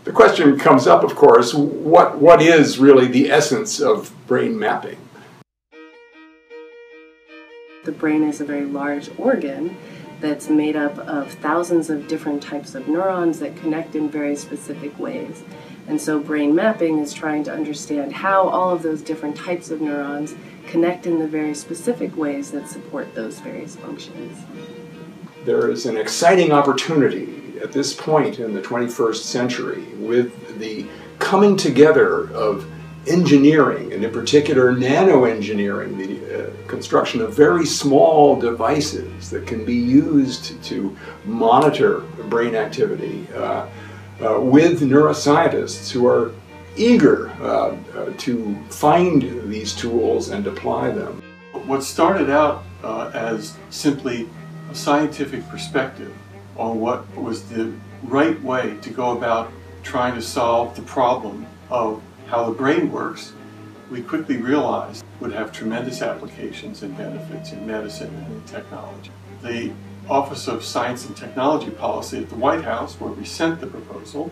The question comes up, of course, what is really the essence of brain mapping? The brain is a very large organ that's made up of thousands of different types of neurons that connect in very specific ways. And so brain mapping is trying to understand how all of those different types of neurons connect in the very specific ways that support those various functions. There is an exciting opportunity at this point in the 21st century with the coming together of engineering, and in particular nanoengineering, the construction of very small devices that can be used to monitor brain activity with neuroscientists who are eager to find these tools and apply them. What started out as simply a scientific perspective on what was the right way to go about trying to solve the problem of how the brain works, we quickly realized would have tremendous applications and benefits in medicine and in technology. The Office of Science and Technology Policy at the White House, where we sent the proposal,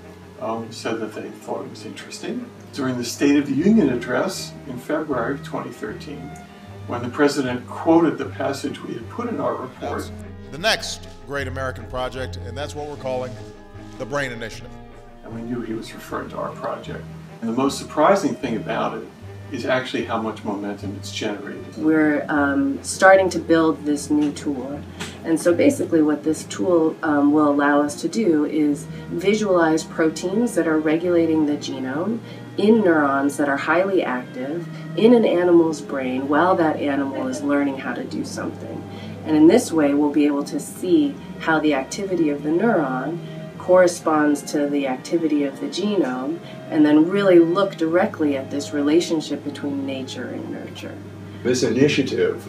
said that they thought it was interesting. During the State of the Union address in February of 2013, when the President quoted the passage we had put in our report. That's the next great American project, and that's what we're calling the Brain Initiative. And we knew he was referring to our project. And the most surprising thing about it is actually how much momentum it's generated. We're starting to build this new tool. And so basically what this tool will allow us to do is visualize proteins that are regulating the genome in neurons that are highly active in an animal's brain while that animal is learning how to do something. And in this way we'll be able to see how the activity of the neuron corresponds to the activity of the genome, and then really look directly at this relationship between nature and nurture. This initiative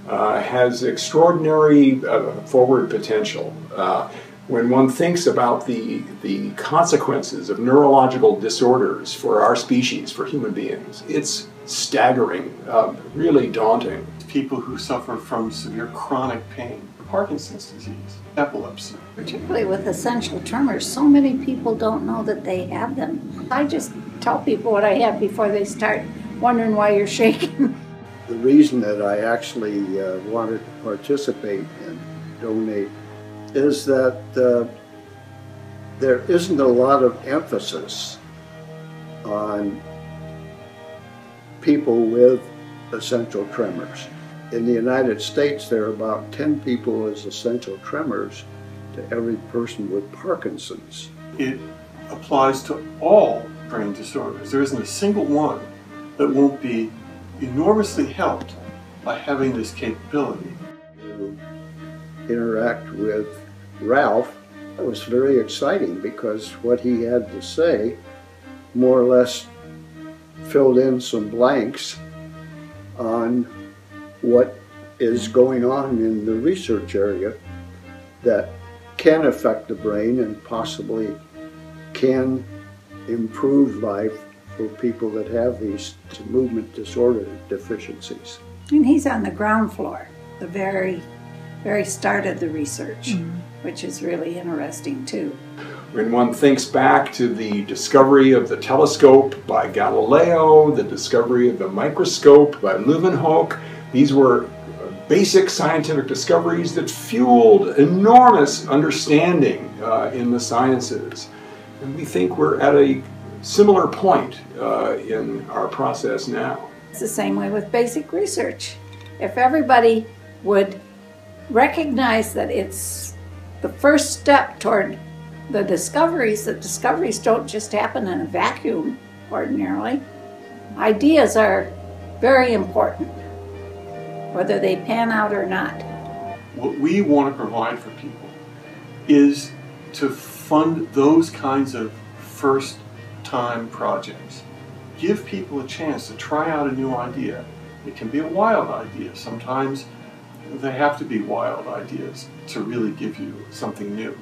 has extraordinary forward potential. When one thinks about the consequences of neurological disorders for our species, for human beings, it's staggering, really daunting. People who suffer from severe chronic pain, Parkinson's disease, epilepsy. Particularly with essential tremors, so many people don't know that they have them. I just tell people what I have before they start wondering why you're shaking. The reason that I actually wanted to participate and donate is that there isn't a lot of emphasis on people with essential tremors. In the United States, there are about 10 people with essential tremors to every person with Parkinson's. It applies to all brain disorders. There isn't a single one that won't be enormously helped by having this capability. To interact with Ralph, it was very exciting because what he had to say more or less filled in some blanks on what is going on in the research area that can affect the brain and possibly can improve life for people that have these movement disorder deficiencies. And he's on the ground floor, the very start of the research, which is really interesting too. When one thinks back to the discovery of the telescope by Galileo, the discovery of the microscope by Leeuwenhoek, these were basic scientific discoveries that fueled enormous understanding in the sciences. And we think we're at a similar point in our process now. It's the same way with basic research. If everybody would recognize that it's the first step toward the discoveries, that discoveries don't just happen in a vacuum ordinarily. Ideas are very important, whether they pan out or not. What we want to provide for people is to fund those kinds of first-time projects. Give people a chance to try out a new idea. It can be a wild idea. Sometimes they have to be wild ideas to really give you something new.